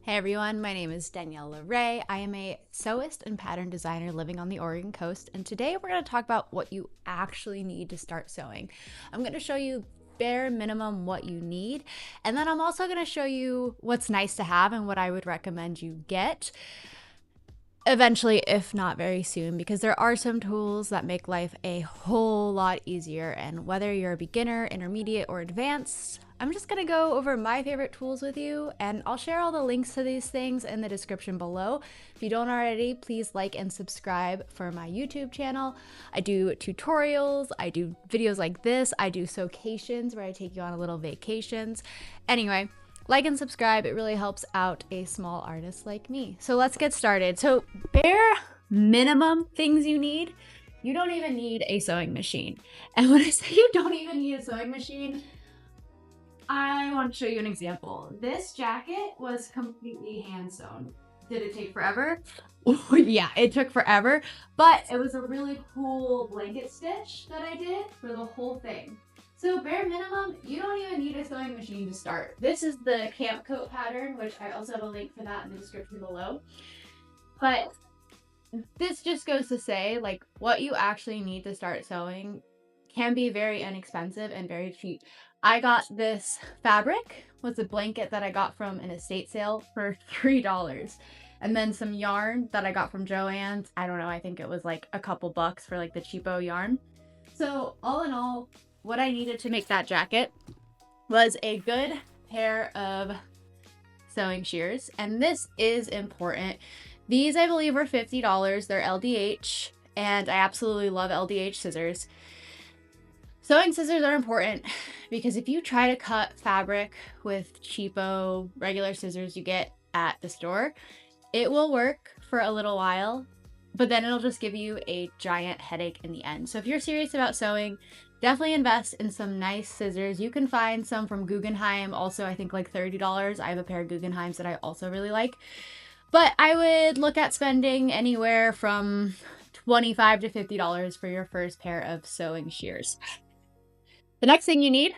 Hey everyone, my name is Danielle Ray. I am a sewist and pattern designer living on the Oregon coast, and today we're going to talk about what you actually need to start sewing. I'm going to show you bare minimum what you need, and then I'm also going to show you what's nice to have and what I would recommend you get eventually, if not very soon, because there are some tools that make life a whole lot easier. And whether you're a beginner, intermediate, or advanced, I'm just going to go over my favorite tools with you, and I'll share all the links to these things in the description below. If you don't already, please like and subscribe for my YouTube channel. I do tutorials, I do videos like this, I do sewcations where I take you on a little vacations. Anyway, like and subscribe, it really helps out a small artist like me. So let's get started. So bare minimum things you need, you don't even need a sewing machine. And when I say you don't even need a sewing machine, I want to show you an example. This jacket was completely hand sewn. Did it take forever? Yeah, it took forever, but it was a really cool blanket stitch that I did for the whole thing. So bare minimum, you don't even need a sewing machine to start. This is the camp coat pattern, which I also have a link for that in the description below. But this just goes to say, like, what you actually need to start sewing can be very inexpensive and very cheap. I got this fabric, was a blanket that I got from an estate sale for $3. And then some yarn that I got from Joann's. I don't know, I think it was like a couple bucks for like the cheapo yarn. So all in all, what I needed to make that jacket was a good pair of sewing shears, and this is important. These, I believe, were $50. They're LDH, and I absolutely love LDH scissors. Sewing scissors are important because if you try to cut fabric with cheapo regular scissors you get at the store, it will work for a little while, but then it'll just give you a giant headache in the end. So if you're serious about sewing, definitely invest in some nice scissors. You can find some from Guggenheim, also I think like $30. I have a pair of Guggenheims that I also really like. But I would look at spending anywhere from $25 to $50 for your first pair of sewing shears. The next thing you need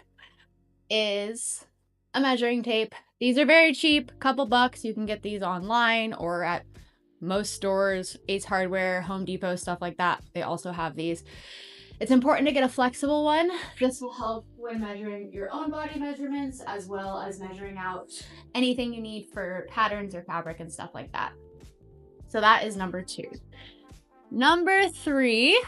is a measuring tape. These are very cheap, couple bucks. You can get these online or at most stores, Ace Hardware, Home Depot, stuff like that. They also have these. It's important to get a flexible one. This will help when measuring your own body measurements as well as measuring out anything you need for patterns or fabric and stuff like that. So that is number 2. Number 3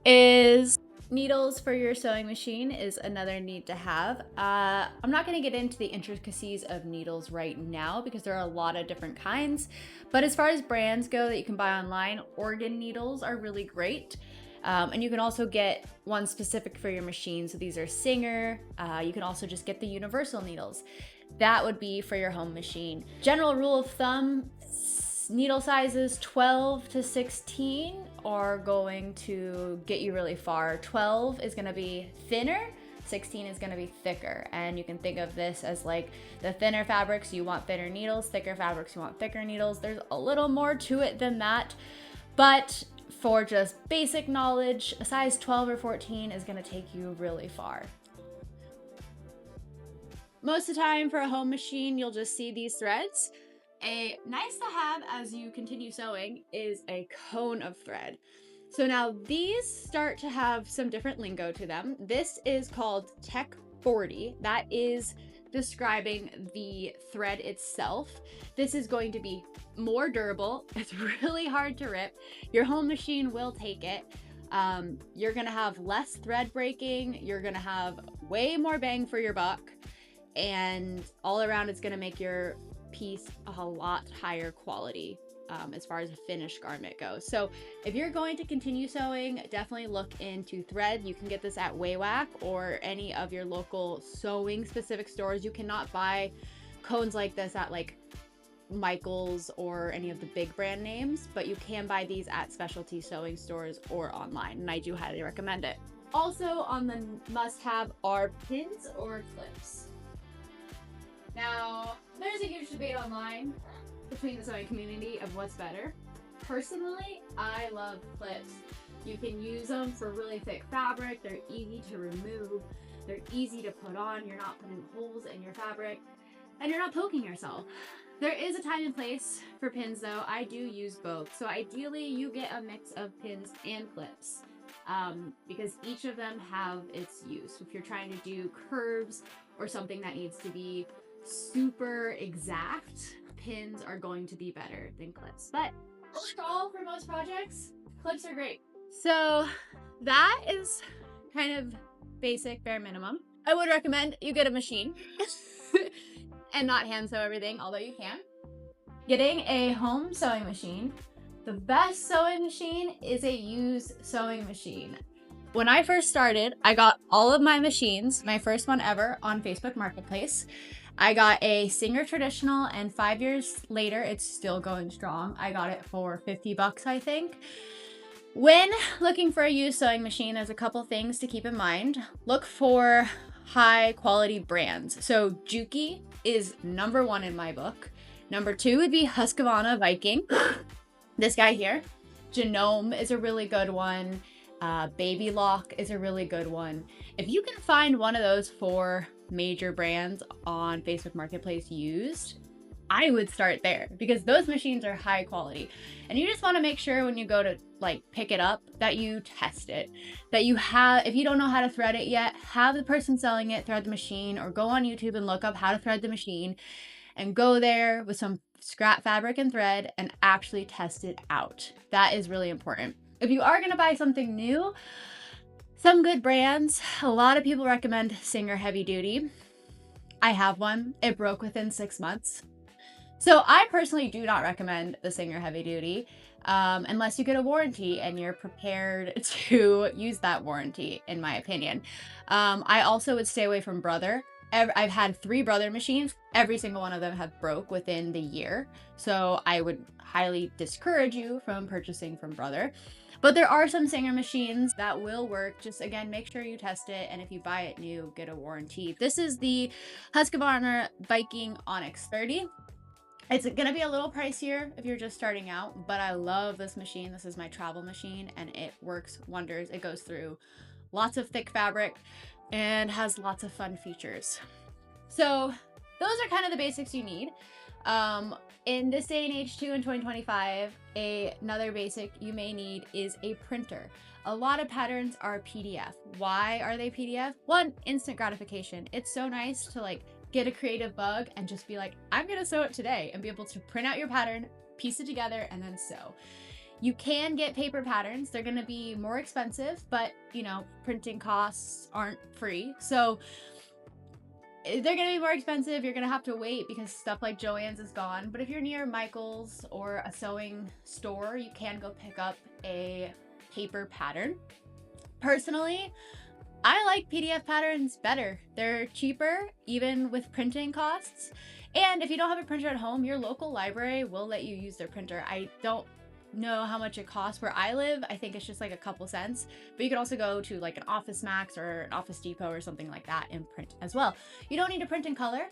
is needles for your sewing machine is another need to have. I'm not going to get into the intricacies of needles right now because there are a lot of different kinds. But as far as brands go that you can buy online, Oregon needles are really great. And you can also get one specific for your machine. So these are Singer. You can also just get the universal needles. That would be for your home machine. General rule of thumb, needle sizes 12 to 16 are going to get you really far. 12 is going to be thinner, 16 is going to be thicker. And you can think of this as like the thinner fabrics, you want thinner needles, thicker fabrics, you want thicker needles. There's a little more to it than that, but for just basic knowledge, a size 12 or 14 is going to take you really far. Most of the time for a home machine, you'll just see these threads. A nice to have as you continue sewing is a cone of thread. So now these start to have some different lingo to them. This is called Tex40. That is describing the thread itself. This is going to be more durable. It's really hard to rip. Your home machine will take it. You're gonna have less thread breaking. You're gonna have way more bang for your buck. And all around it's gonna make your piece a lot higher quality as far as a finished garment goes. So if you're going to continue sewing, definitely look into thread. You can get this at Waywack or any of your local sewing specific stores. You cannot buy cones like this at like Michael's or any of the big brand names, but you can buy these at specialty sewing stores or online, and I do highly recommend it. Also on the must-have are pins or clips. Now, there's a huge debate online between the sewing community of what's better. Personally, I love clips. You can use them for really thick fabric. They're easy to remove. They're easy to put on. You're not putting holes in your fabric and you're not poking yourself. There is a time and place for pins though. I do use both. So ideally you get a mix of pins and clips because each of them have its use. If you're trying to do curves or something that needs to be super exact, pins are going to be better than clips. But overall, for most projects, clips are great. So that is kind of basic, bare minimum. I would recommend you get a machine and not hand sew everything, although you can. Getting a home sewing machine. The best sewing machine is a used sewing machine. When I first started, I got all of my machines, my first one ever, on Facebook Marketplace. I got a Singer Traditional, and 5 years later, it's still going strong. I got it for 50 bucks, I think. When looking for a used sewing machine, there's a couple things to keep in mind. Look for high quality brands. So Juki is #1 in my book. #2 would be Husqvarna Viking. This guy here. Genome is a really good one. Baby Lock is a really good one. If you can find one of those 4 major brands on Facebook Marketplace used, I would start there because those machines are high quality. And you just want to make sure when you go to like pick it up that you test it, that you have, if you don't know how to thread it yet, have the person selling it thread the machine, or go on YouTube and look up how to thread the machine and go there with some scrap fabric and thread and actually test it out. That is really important. If you are going to buy something new, some good brands, a lot of people recommend Singer Heavy Duty. I have one. It broke within 6 months. So I personally do not recommend the Singer Heavy Duty unless you get a warranty and you're prepared to use that warranty, in my opinion. I also would stay away from Brother. I've had 3 Brother machines. Every single one of them have broke within the year. So I would highly discourage you from purchasing from Brother. But there are some Singer machines that will work. Just again, make sure you test it. And if you buy it new, get a warranty. This is the Husqvarna Viking Onyx 30. It's going to be a little pricier if you're just starting out, but I love this machine. This is my travel machine and it works wonders. It goes through lots of thick fabric and has lots of fun features. So those are kind of the basics you need. In this day and age too, in 2025, another basic you may need is a printer. A lot of patterns are PDF. Why are they PDF? One, instant gratification. It's so nice to like get a creative bug and just be like, I'm gonna sew it today, and be able to print out your pattern, piece it together, and then sew. You can get paper patterns. They're gonna be more expensive, but you know, printing costs aren't free. So they're gonna be more expensive. You're gonna have to wait because stuff like Joann's is gone. But if you're near Michael's or a sewing store, you can go pick up a paper pattern. Personally, I like PDF patterns better. They're cheaper, even with printing costs. And if you don't have a printer at home, your local library will let you use their printer. I don't know how much it costs where I live. I think it's just like a couple cents, but you can also go to like an Office Max or an Office Depot or something like that and print as well. You don't need to print in color.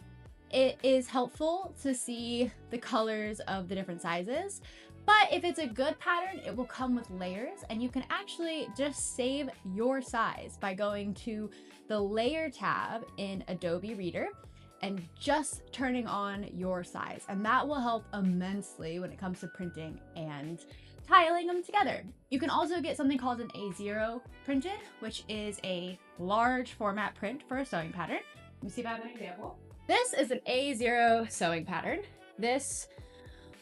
It is helpful to see the colors of the different sizes, but if it's a good pattern, it will come with layers, and you can actually just save your size by going to the layer tab in Adobe Reader and just turning on your size. And that will help immensely when it comes to printing and tiling them together. You can also get something called an A0 printed, which is a large format print for a sewing pattern. Let me see if I have an example. This is an A0 sewing pattern. This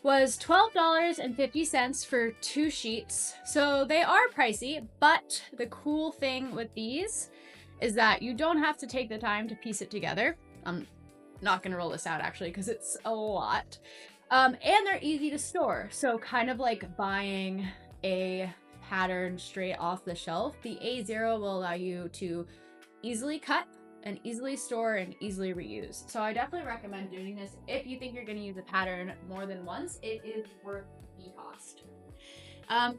was $12.50 for 2 sheets. So they are pricey, but the cool thing with these is that you don't have to take the time to piece it together. I'm not gonna roll this out actually because it's a lot. And they're easy to store. So kind of like buying a pattern straight off the shelf, the A0 will allow you to easily cut and easily store and easily reuse. So I definitely recommend doing this if you think you're going to use a pattern more than once. It is worth the cost.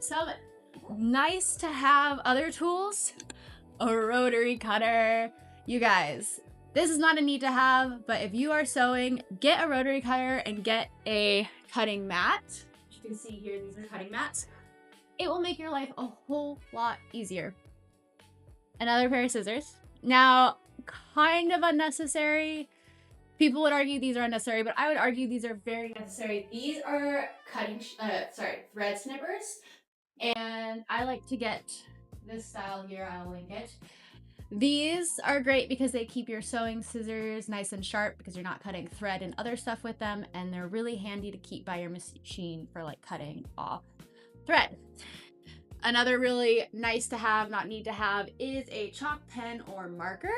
Some nice to have other tools, a rotary cutter. You guys, this is not a need to have, but if you are sewing, get a rotary cutter and get a cutting mat. As you can see here, these are cutting mats. It will make your life a whole lot easier. Another pair of scissors. Now, kind of unnecessary People would argue these are unnecessary, but I would argue these are very necessary. These are thread snippers. And I like to get this style here. I'll link it. These are great because they keep your sewing scissors nice and sharp because you're not cutting thread and other stuff with them, and they're really handy to keep by your machine for like cutting off thread. Another really nice to have, not need to have, is a chalk pen or marker.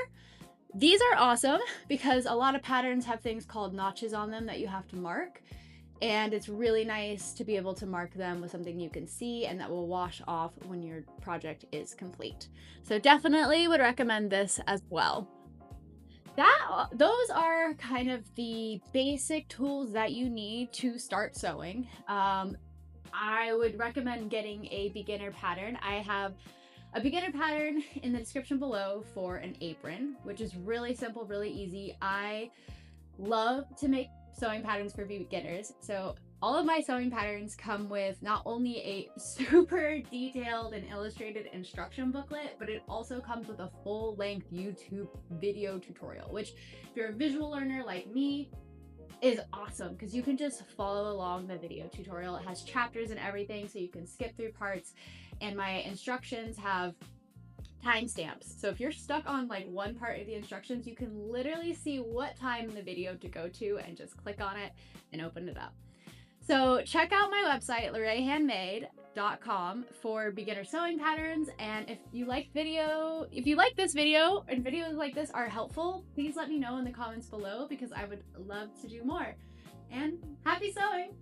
These are awesome because a lot of patterns have things called notches on them that you have to mark. And it's really nice to be able to mark them with something you can see and that will wash off when your project is complete. So definitely would recommend this as well. Those are kind of the basic tools that you need to start sewing. I would recommend getting a beginner pattern. I have a beginner pattern in the description below for an apron, which is really simple, really easy. I love to make sewing patterns for beginners. So all of my sewing patterns come with not only a super detailed and illustrated instruction booklet, but it also comes with a full-length YouTube video tutorial, which if you're a visual learner like me, is awesome because you can just follow along the video tutorial. It has chapters and everything, so you can skip through parts, and my instructions have timestamps. So if you're stuck on like one part of the instructions, you can literally see what time in the video to go to and just click on it and open it up. So check out my website, lorrainehandmade.com, for beginner sewing patterns. And if you like this video and videos like this are helpful, please let me know in the comments below because I would love to do more. And happy sewing!